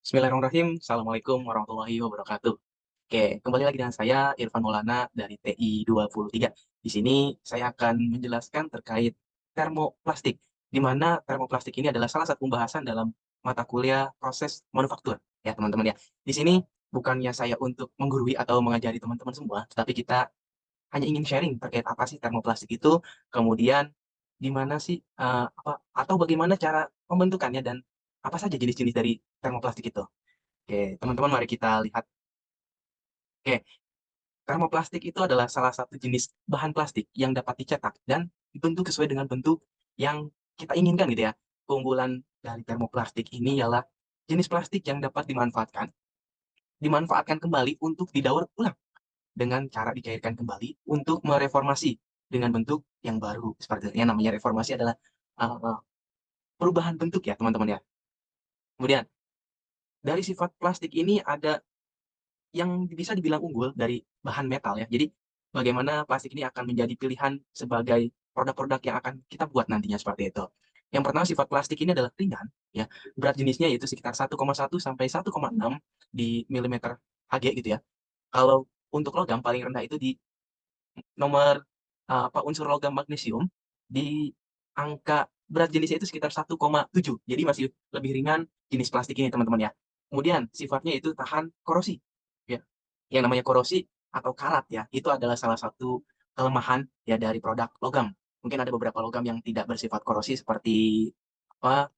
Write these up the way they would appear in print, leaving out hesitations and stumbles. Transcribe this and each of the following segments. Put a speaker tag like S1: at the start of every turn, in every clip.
S1: Bismillahirrahmanirrahim. Assalamualaikum warahmatullahi wabarakatuh. Oke, kembali lagi dengan saya Irfan Maulana dari TI 23. Di sini saya akan menjelaskan terkait termoplastik, di mana termoplastik ini adalah salah satu pembahasan dalam mata kuliah proses manufaktur, ya teman-teman ya. Di sini bukannya saya untuk menggurui atau mengajari teman-teman semua, tetapi kita hanya ingin sharing terkait apa sih termoplastik itu, kemudian gimana sih, atau bagaimana cara pembentukannya dan apa saja jenis-jenis dari termoplastik itu. Oke, teman-teman mari kita lihat. Oke, termoplastik itu adalah salah satu jenis bahan plastik yang dapat dicetak dan dibentuk sesuai dengan bentuk yang kita inginkan gitu ya. Keunggulan dari termoplastik ini ialah jenis plastik yang dapat dimanfaatkan kembali untuk didaur ulang dengan cara dicairkan kembali untuk mereformasi dengan bentuk yang baru. Seperti yang namanya reformasi adalah uh, perubahan bentuk ya teman-teman ya. Kemudian dari sifat plastik ini ada yang bisa dibilang unggul dari bahan metal ya. Jadi bagaimana plastik ini akan menjadi pilihan sebagai produk-produk yang akan kita buat nantinya seperti itu. Yang pertama sifat plastik ini adalah ringan ya. Berat jenisnya yaitu sekitar 1,1 sampai 1,6 di milimeter Hg gitu ya. Kalau untuk logam paling rendah itu di nomor unsur logam magnesium di angka berat jenisnya itu sekitar 1,7. Jadi masih lebih ringan jenis plastik ini teman-teman ya. Kemudian sifatnya itu tahan korosi. Ya. Yang namanya korosi atau karat ya, itu adalah salah satu kelemahan ya dari produk logam. Mungkin ada beberapa logam yang tidak bersifat korosi seperti apa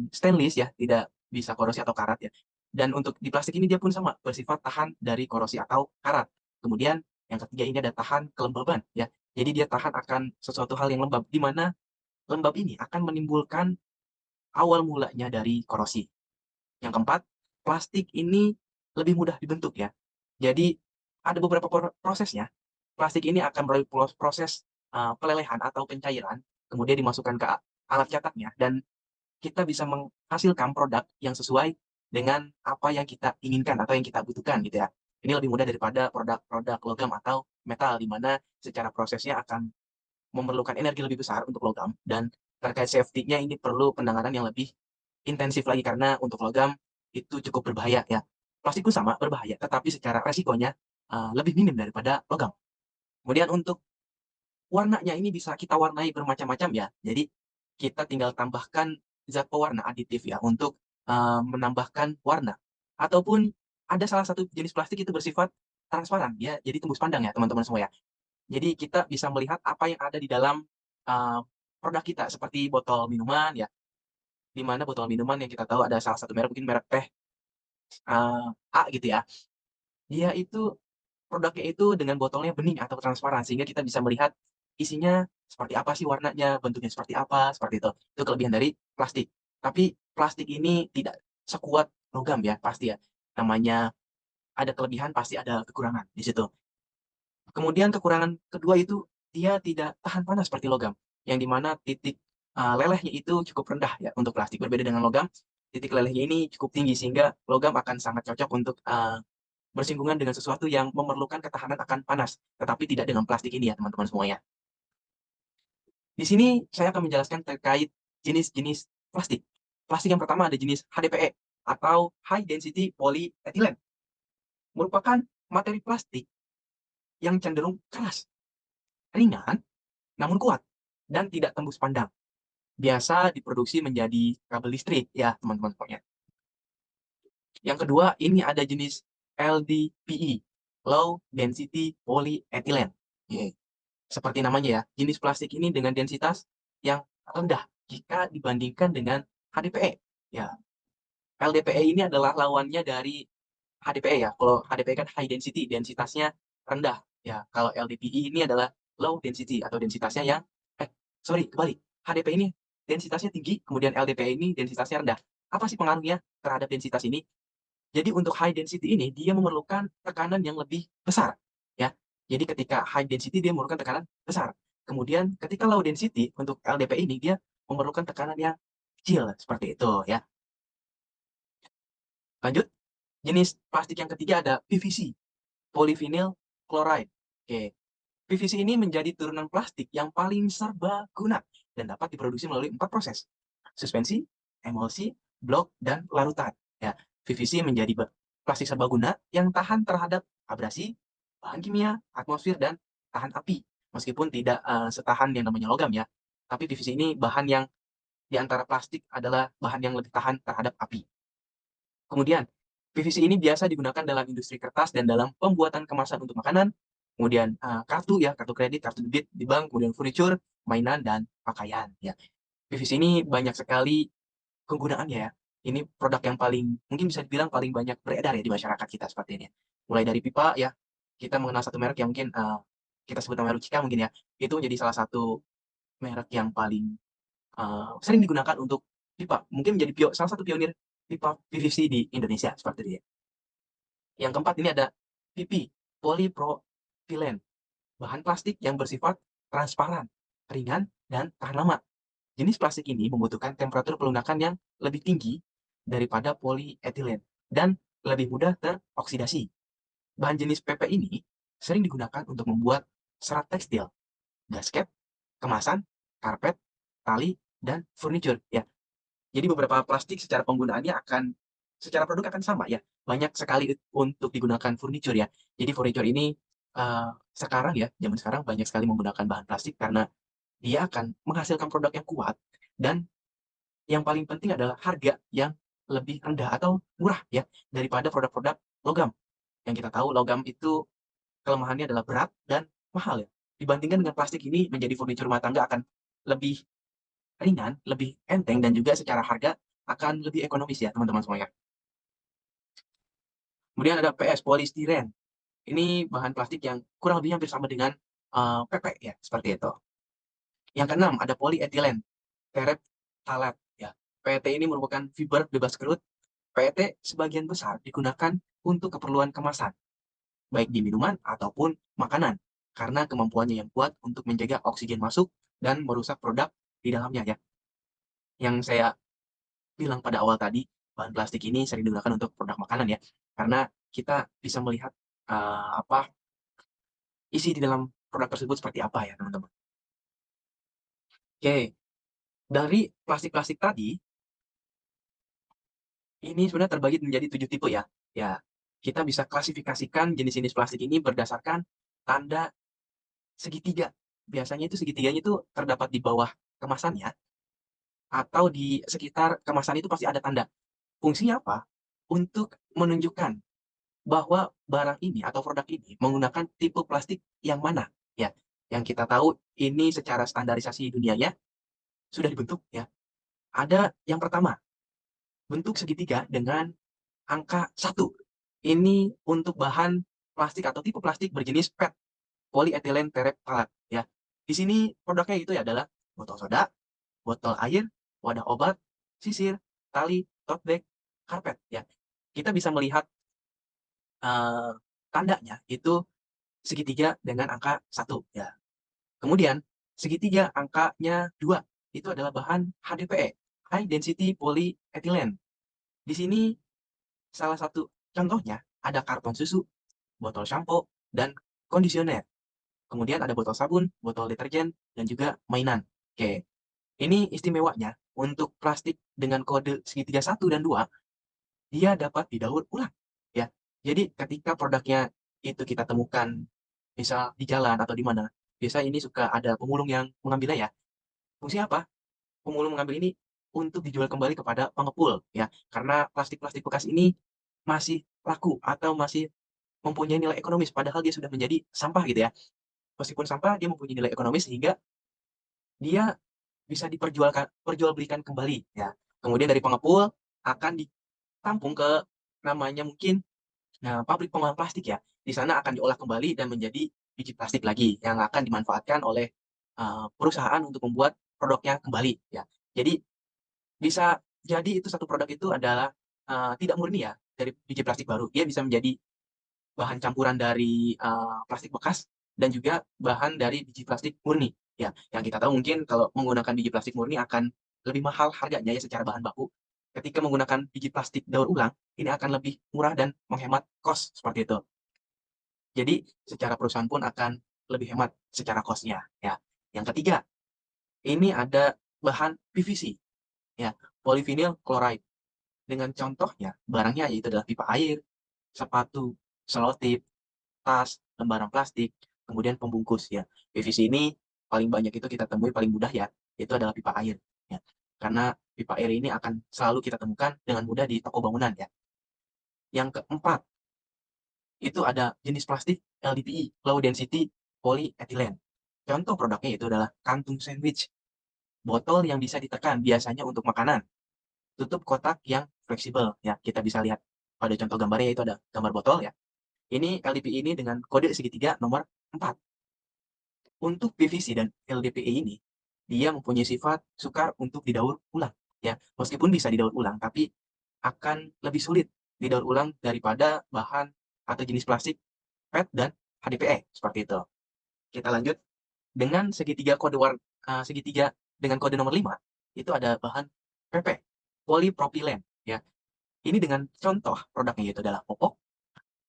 S1: stainless ya, tidak bisa korosi atau karat ya. Dan untuk di plastik ini dia pun sama, bersifat tahan dari korosi atau karat. Kemudian yang ketiga ini ada tahan kelembaban ya. Jadi dia tahan akan sesuatu hal yang lembab, di mana lembab ini akan menimbulkan awal mulanya dari korosi. Yang keempat, plastik ini lebih mudah dibentuk ya. Jadi ada beberapa prosesnya. Plastik ini akan melalui proses pelelehan atau pencairan, kemudian dimasukkan ke alat cetaknya dan kita bisa menghasilkan produk yang sesuai dengan apa yang kita inginkan atau yang kita butuhkan gitu ya. Ini lebih mudah daripada produk-produk logam atau metal, di mana secara prosesnya akan memerlukan energi lebih besar untuk logam dan terkait safety-nya ini perlu penanganan yang lebih intensif lagi karena untuk logam itu cukup berbahaya ya. Plastik pun sama berbahaya, tetapi secara resikonya lebih minim daripada logam. Kemudian untuk warnanya ini bisa kita warnai bermacam-macam ya. Jadi kita tinggal tambahkan zat pewarna aditif ya untuk menambahkan warna. Ataupun ada salah satu jenis plastik itu bersifat transparan ya, jadi tembus pandang ya teman-teman semua ya. Jadi kita bisa melihat apa yang ada di dalam eee, produk kita seperti botol minuman ya, di mana botol minuman yang kita tahu ada salah satu merek mungkin merek teh, A gitu ya. Dia itu produknya itu dengan botolnya bening atau transparan, sehingga kita bisa melihat isinya seperti apa sih warnanya, bentuknya seperti apa, seperti itu. Itu kelebihan dari plastik. Tapi plastik ini tidak sekuat logam ya, pasti ya. Namanya ada kelebihan, pasti ada kekurangan di situ. Kemudian kekurangan kedua itu, dia tidak tahan panas seperti logam, yang di mana titik, lelehnya itu cukup rendah ya untuk plastik. Berbeda dengan logam, titik lelehnya ini cukup tinggi, sehingga logam akan sangat cocok untuk, bersinggungan dengan sesuatu yang memerlukan ketahanan akan panas, tetapi tidak dengan plastik ini ya teman-teman semuanya. Di sini saya akan menjelaskan terkait jenis-jenis plastik. Plastik yang pertama ada jenis HDPE atau High Density Polyethylene, merupakan materi plastik yang cenderung keras, ringan, namun kuat, dan tidak tembus pandang. Biasa diproduksi menjadi kabel listrik ya teman-teman semuanya. Yang kedua ini ada jenis LDPE, Low Density Polyethylene. Seperti namanya ya, jenis plastik ini dengan densitas yang rendah jika dibandingkan dengan HDPE. Ya, LDPE ini adalah lawannya dari HDPE ya. Kalau HDPE kan high density, densitasnya rendah. Ya, kalau LDPE ini adalah low density atau densitasnya yang sorry, kebalik. HDPE ini densitasnya tinggi, kemudian LDPE ini densitasnya rendah. Apa sih pengaruhnya terhadap densitas ini? Jadi untuk high density ini dia memerlukan tekanan yang lebih besar, ya. Jadi ketika high density dia memerlukan tekanan besar. Kemudian ketika low density untuk LDP ini dia memerlukan tekanan yang kecil, seperti itu ya. Lanjut, jenis plastik yang ketiga ada PVC, polyvinyl chloride. Oke, PVC ini menjadi turunan plastik yang paling serbaguna dan dapat diproduksi melalui 4 proses, suspensi, emulsi, blok, dan larutan. Ya, PVC menjadi plastik serbaguna yang tahan terhadap abrasi, bahan kimia, atmosfer, dan tahan api. Meskipun tidak setahan yang namanya logam ya, tapi PVC ini bahan yang di antara plastik adalah bahan yang lebih tahan terhadap api. Kemudian, PVC ini biasa digunakan dalam industri kertas dan dalam pembuatan kemasan untuk makanan, kemudian kartu ya, kartu kredit, kartu debit di bank, kemudian furniture, mainan, dan pakaian ya. PVC ini banyak sekali kegunaannya ya. Ini produk yang paling mungkin bisa dibilang paling banyak beredar ya di masyarakat kita seperti ini. Mulai dari pipa ya, kita mengenal satu merek yang mungkin kita sebut nama Rucika mungkin ya. Itu menjadi salah satu merek yang paling sering digunakan untuk pipa. Mungkin menjadi salah satu pionir pipa PVC di Indonesia seperti itu ya. Yang keempat ini ada PP, polypropylen, bahan plastik yang bersifat transparan, ringan, dan tahan lama. Jenis plastik ini membutuhkan temperatur pelunakan yang lebih tinggi daripada polietilen dan lebih mudah teroksidasi. Bahan jenis PP ini sering digunakan untuk membuat serat tekstil, gasket, kemasan, karpet, tali, dan furniture ya. Jadi beberapa plastik secara penggunaannya secara produk akan sama ya. Banyak sekali untuk digunakan furniture ya. Jadi furniture ini sekarang ya, zaman sekarang banyak sekali menggunakan bahan plastik karena dia akan menghasilkan produk yang kuat dan yang paling penting adalah harga yang lebih rendah atau murah ya daripada produk-produk logam. Yang kita tahu logam itu kelemahannya adalah berat dan mahal ya. Dibandingkan dengan plastik ini menjadi furniture rumah tangga akan lebih ringan, lebih enteng, dan juga secara harga akan lebih ekonomis ya teman-teman semuanya. Kemudian ada PS, polistiren. Ini bahan plastik yang kurang lebih hampir sama dengan PP ya, seperti itu. Yang keenam ada polyethylene, terephthalate ya. PET ini merupakan fiber bebas kerut. PET sebagian besar digunakan untuk keperluan kemasan, baik di minuman ataupun makanan, karena kemampuannya yang kuat untuk menjaga oksigen masuk dan merusak produk di dalamnya ya. Yang saya bilang pada awal tadi, bahan plastik ini sering digunakan untuk produk makanan ya, karena kita bisa melihat apa isi di dalam produk tersebut seperti apa ya teman-teman. Oke, dari plastik-plastik tadi, ini sebenarnya terbagi menjadi 7 tipe ya. Ya, kita bisa klasifikasikan jenis-jenis plastik ini berdasarkan tanda segitiga. Biasanya itu segitiganya itu terdapat di bawah kemasannya atau di sekitar kemasan itu pasti ada tanda. Fungsinya apa? Untuk menunjukkan bahwa barang ini atau produk ini menggunakan tipe plastik yang mana ya. Yang kita tahu ini secara standarisasi dunianya sudah dibentuk ya. Ada yang pertama, bentuk segitiga dengan angka 1. Ini untuk bahan plastik atau tipe plastik berjenis PET, polyethylene terephthalate ya. Di sini produknya itu ya adalah botol soda, botol air, wadah obat, sisir, tali, tote bag, karpet ya. Kita bisa melihat eee, tandanya itu segitiga dengan angka 1 ya. Kemudian segitiga angkanya 2 itu adalah bahan HDPE, high density polyethylene. Di sini salah satu contohnya ada karton susu, botol sampo, dan kondisioner. Kemudian ada botol sabun, botol deterjen, dan juga mainan. Oke, ini istimewanya untuk plastik dengan kode segitiga 1 dan 2, dia dapat didaur ulang. Ya, jadi ketika produknya itu kita temukan, misal di jalan atau di mana, biasa ini suka ada pemulung yang mengambilnya ya. Fungsinya apa? Pemulung mengambil ini untuk dijual kembali kepada pengepul ya, karena plastik-plastik bekas ini masih laku atau masih mempunyai nilai ekonomis padahal dia sudah menjadi sampah gitu ya. Meskipun sampah dia mempunyai nilai ekonomis sehingga dia bisa perjualbelikan kembali ya. Kemudian dari pengepul akan ditampung ke namanya mungkin pabrik pengolahan plastik ya. Di sana akan diolah kembali dan menjadi biji plastik lagi yang akan dimanfaatkan oleh perusahaan untuk membuat produknya kembali ya. Jadi bisa jadi itu satu produk itu adalah tidak murni ya dari biji plastik baru. Dia bisa menjadi bahan campuran dari plastik bekas dan juga bahan dari biji plastik murni ya. Yang kita tahu mungkin kalau menggunakan biji plastik murni akan lebih mahal harganya ya secara bahan baku. Ketika menggunakan biji plastik daur ulang, ini akan lebih murah dan menghemat cost seperti itu. Jadi secara perusahaan pun akan lebih hemat secara cost-nya ya. Yang ketiga, ini ada bahan PVC ya, polyvinyl chloride. dengan contohnya, barangnya yaitu adalah pipa air, sepatu, selotip, tas, lembaran plastik, kemudian pembungkus ya. PVC ini paling banyak itu kita temui paling mudah ya, itu adalah pipa air ya. Karena pipa air ini akan selalu kita temukan dengan mudah di toko bangunan ya. Yang keempat, itu ada jenis plastik LDPE, Low Density Polyethylene. Contoh produknya itu adalah kantung sandwich, botol yang bisa ditekan biasanya untuk makanan, tutup kotak yang fleksibel ya. Kita bisa lihat pada contoh gambarnya itu ada gambar botol ya. Ini LDPE ini dengan kode segitiga nomor 4. Untuk PVC dan LDPE ini, dia mempunyai sifat sukar untuk didaur ulang ya. Meskipun bisa didaur ulang, tapi akan lebih sulit didaur ulang daripada bahan atau jenis plastik PET dan HDPE seperti itu. Kita lanjut dengan segitiga dengan kode nomor 5, itu ada bahan PP, polipropilen ya. Ini dengan contoh produknya yaitu adalah popok,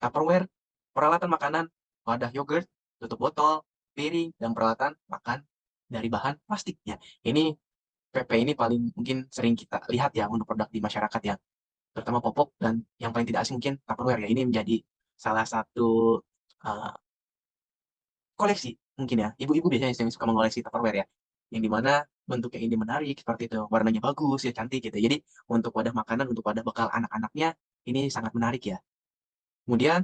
S1: Tupperware, peralatan makanan, wadah yogurt, tutup botol, piring, dan peralatan makan dari bahan plastik ya. Ini PP ini paling mungkin sering kita lihat ya untuk produk di masyarakat ya. Terutama popok dan yang paling tidak asing mungkin Tupperware ya. Ini menjadi salah satu uh, koleksi mungkin ya. Ibu-ibu biasanya yang suka mengoleksi Tupperware ya. Yang dimana bentuknya ini menarik seperti itu, warnanya bagus ya, cantik gitu. Jadi untuk wadah makanan, untuk wadah bekal anak-anaknya ini sangat menarik ya. Kemudian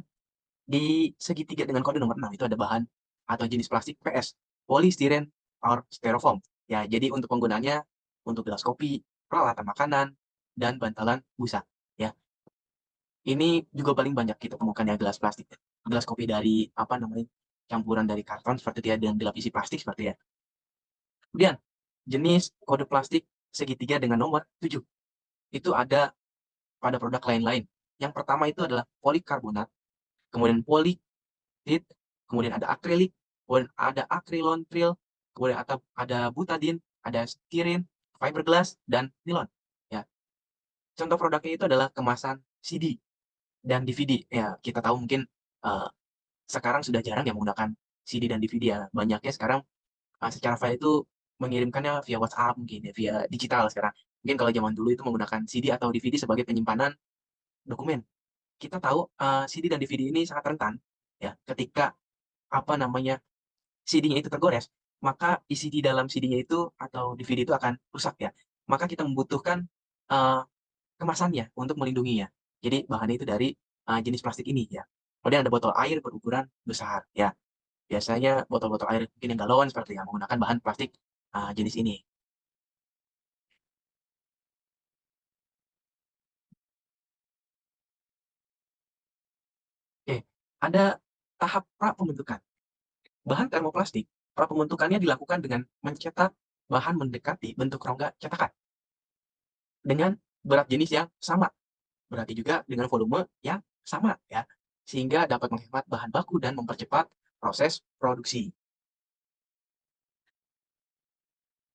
S1: di segitiga dengan kode nomor 6 itu ada bahan atau jenis plastik PS, polystyrene or styrofoam. Ya, jadi untuk penggunaannya untuk gelas kopi, peralatan makanan, dan bantalan busa. Ya, ini juga paling banyak kita temukan ya gelas plastik. Gelas kopi dari apa namanya campuran dari karton seperti itu ya dan dilapisi plastik seperti ya. Kemudian jenis kode plastik segitiga dengan nomor 7 itu ada pada produk lain-lain. Yang pertama itu adalah polikarbonat, kemudian politit, kemudian ada akrilik, kemudian ada akrilontril, kemudian ada butadin, ada stirin, fiberglass, dan nilon. Ya. Contoh produknya itu adalah kemasan CD dan DVD. Ya, kita tahu mungkin uh, sekarang sudah jarang yang menggunakan CD dan DVD ya. Banyaknya sekarang secara file itu mengirimkannya via WhatsApp mungkin ya, via digital sekarang. Mungkin kalau zaman dulu itu menggunakan CD atau DVD sebagai penyimpanan dokumen. Kita tahu CD dan DVD ini sangat rentan ya ketika apa namanya CD-nya itu tergores, maka isi di dalam CD-nya itu atau DVD itu akan rusak ya. Maka kita membutuhkan uh, kemasannya untuk melindunginya. Jadi bahannya itu dari jenis plastik ini ya. Kemudian ada botol air berukuran besar ya. Biasanya botol-botol air mungkin yang galon seperti yang menggunakan bahan plastik jenis ini. Oke, ada tahap pra pembentukan. Bahan termoplastik, pra pembentukannya dilakukan dengan mencetak bahan mendekati bentuk rongga cetakan dengan berat jenis yang sama. Berarti juga dengan volume yang sama ya. Sehingga dapat menghemat bahan baku dan mempercepat proses produksi.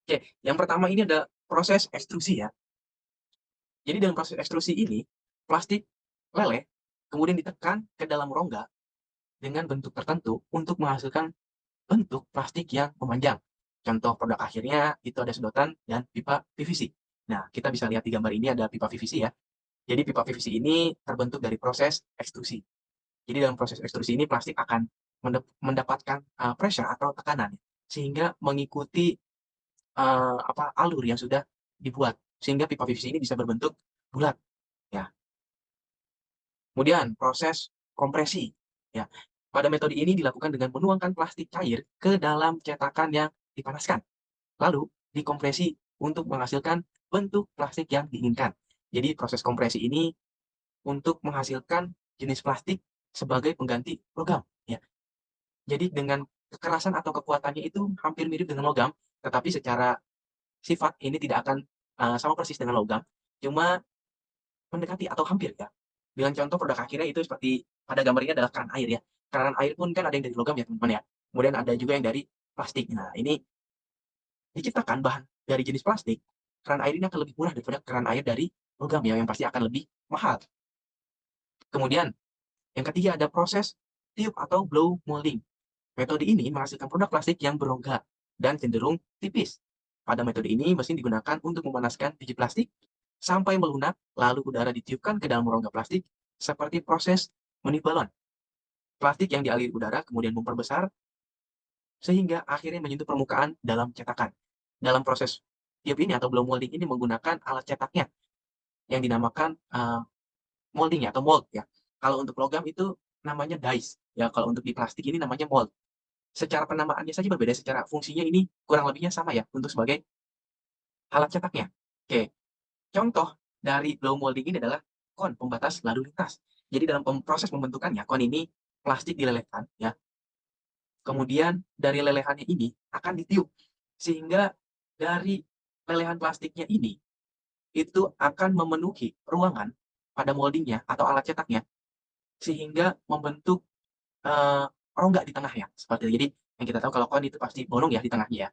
S1: Oke, yang pertama ini ada proses ekstrusi ya. Jadi dalam proses ekstrusi ini, plastik leleh kemudian ditekan ke dalam rongga dengan bentuk tertentu untuk menghasilkan bentuk plastik yang memanjang. Contoh produk akhirnya itu ada sedotan dan pipa PVC. Nah, kita bisa lihat di gambar ini ada pipa PVC ya. Jadi pipa PVC ini terbentuk dari proses ekstrusi. Jadi dalam proses ekstrusi ini plastik akan mendapatkan pressure atau tekanan sehingga mengikuti alur yang sudah dibuat sehingga pipa PVC ini bisa berbentuk bulat ya. Kemudian proses kompresi ya. Pada metode ini dilakukan dengan menuangkan plastik cair ke dalam cetakan yang dipanaskan. Lalu dikompresi untuk menghasilkan bentuk plastik yang diinginkan. Jadi proses kompresi ini untuk menghasilkan jenis plastik sebagai pengganti logam ya. Jadi dengan kekerasan atau kekuatannya itu hampir mirip dengan logam, tetapi secara sifat ini tidak akan sama persis dengan logam, cuma mendekati atau hampir ya. Dengan contoh produk akhirnya itu seperti pada gambar ini adalah keran air ya. Keran air pun kan ada yang dari logam ya teman-teman ya. Kemudian ada juga yang dari plastik. Nah, ini diciptakan bahan dari jenis plastik, keran air ini akan lebih murah daripada keran air dari logam ya, yang pasti akan lebih mahal. Kemudian yang ketiga ada proses tiup atau blow molding. Metode ini menghasilkan produk plastik yang berongga dan cenderung tipis. Pada metode ini, mesin digunakan untuk memanaskan biji plastik sampai melunak, lalu udara ditiupkan ke dalam rongga plastik seperti proses meniup balon. Plastik yang dialiri udara kemudian memperbesar sehingga akhirnya menyentuh permukaan dalam cetakan. Dalam proses tiup ini atau blow molding ini menggunakan alat cetaknya yang dinamakan molding ya atau mold ya. Kalau untuk logam itu namanya dies. Ya, kalau untuk di plastik ini namanya mold. Secara penamaannya saja berbeda, secara fungsinya ini kurang lebihnya sama ya untuk sebagai alat cetaknya. Oke, contoh dari blow molding ini adalah kon pembatas lalu lintas. Jadi dalam proses pembentukannya, kon ini plastik dilelehkan ya. Kemudian dari lelehannya ini akan ditiup. Sehingga dari lelehan plastiknya ini itu akan memenuhi ruangan pada moldingnya atau alat cetaknya sehingga membentuk rongga di tengahnya seperti itu. Jadi yang kita tahu kalau kon itu pasti bolong ya di tengahnya ya.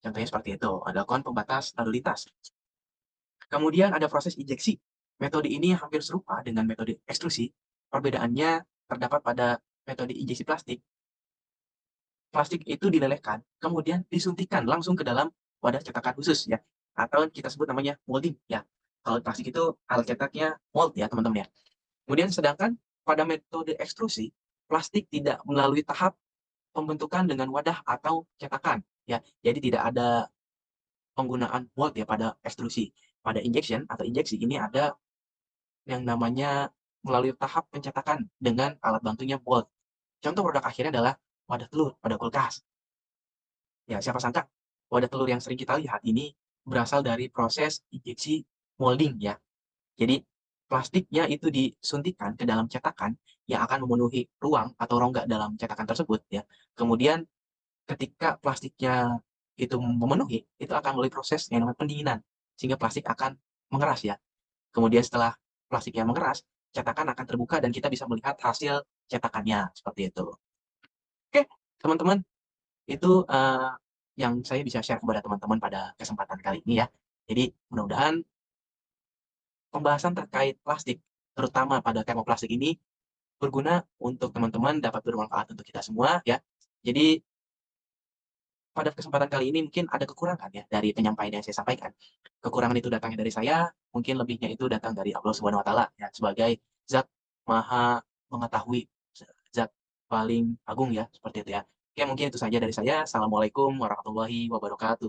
S1: Contohnya seperti itu, ada kon pembatas lalu lintas. Kemudian ada proses injeksi. Metode ini hampir serupa dengan metode ekstrusi. Perbedaannya terdapat pada metode injeksi plastik. Plastik itu dilelehkan, kemudian disuntikkan langsung ke dalam wadah cetakan khusus ya, atau kita sebut namanya molding ya. Kalau plastik itu alat cetaknya mold ya teman-teman ya. Kemudian sedangkan pada metode ekstrusi, plastik tidak melalui tahap pembentukan dengan wadah atau cetakan ya. Jadi tidak ada penggunaan mold ya pada ekstrusi. Pada injection atau injeksi ini ada yang namanya melalui tahap pencetakan dengan alat bantunya mold. Contoh produk akhirnya adalah wadah telur pada kulkas. Ya, siapa sangka wadah telur yang sering kita lihat ini berasal dari proses injeksi molding ya. Jadi plastiknya itu disuntikkan ke dalam cetakan yang akan memenuhi ruang atau rongga dalam cetakan tersebut ya. Kemudian ketika plastiknya itu memenuhi, itu akan melalui proses yang namanya pendinginan sehingga plastik akan mengeras ya. Kemudian setelah plastiknya mengeras, cetakan akan terbuka dan kita bisa melihat hasil cetakannya seperti itu. Oke, teman-teman, itu yang saya bisa share kepada teman-teman pada kesempatan kali ini ya. Jadi mudah-mudahan pembahasan terkait plastik, terutama pada termoplastik ini berguna untuk teman-teman, dapat bermanfaat untuk kita semua ya. Jadi pada kesempatan kali ini mungkin ada kekurangan ya dari penyampaian yang saya sampaikan. Kekurangan itu datangnya dari saya, mungkin lebihnya itu datang dari Allah Subhanahu wa taala ya sebagai zat maha mengetahui, zat paling agung ya, seperti itu ya. Oke, mungkin itu saja dari saya. Assalamualaikum warahmatullahi wabarakatuh.